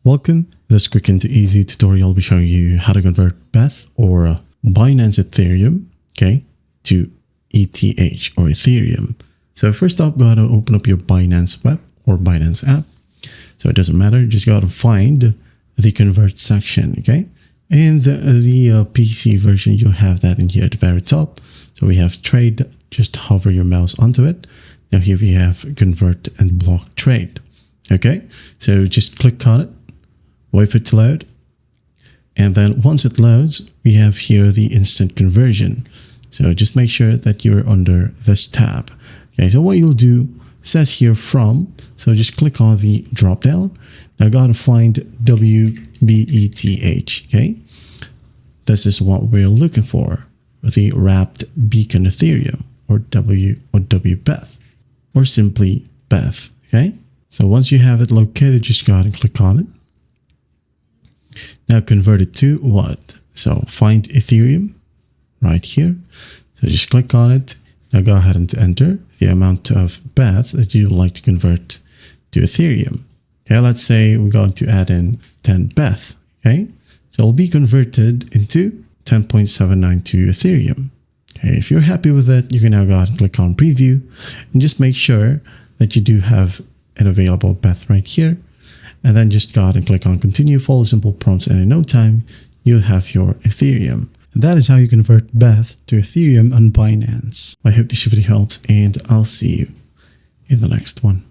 Welcome. This quick and easy tutorial will be showing you how to convert BETH or Binance Ethereum, to ETH or Ethereum. So first up, go ahead and open up your Binance web or Binance app. So it doesn't matter, just go ahead and find the convert section, And the PC version, you'll have that in here at the very top. So we have trade, just hover your mouse onto it. Now here we have convert and block trade. So just click on it, wait for it to load. And then once it loads, we have here the instant conversion. So just make sure that you're under this tab. So what you'll do, says here from, so just click on the drop down. Now go to find WBETH, This is what we're looking for, the wrapped beacon Ethereum or WBETH or simply BETH, So once you have it located, just go ahead and click on it. Now convert it to what? So find Ethereum right here. So just click on it. Now go ahead and enter the amount of BETH that you'd like to convert to Ethereum. Let's say we're going to add in 10 BETH. So it'll be converted into 10.792 Ethereum. If you're happy with it, you can now go ahead and click on preview and just make sure that you do have an available BETH right here. And then just go ahead and click on continue, follow simple prompts, and in no time, you'll have your Ethereum. And that is how you convert BETH to Ethereum on Binance. I hope this video helps, and I'll see you in the next one.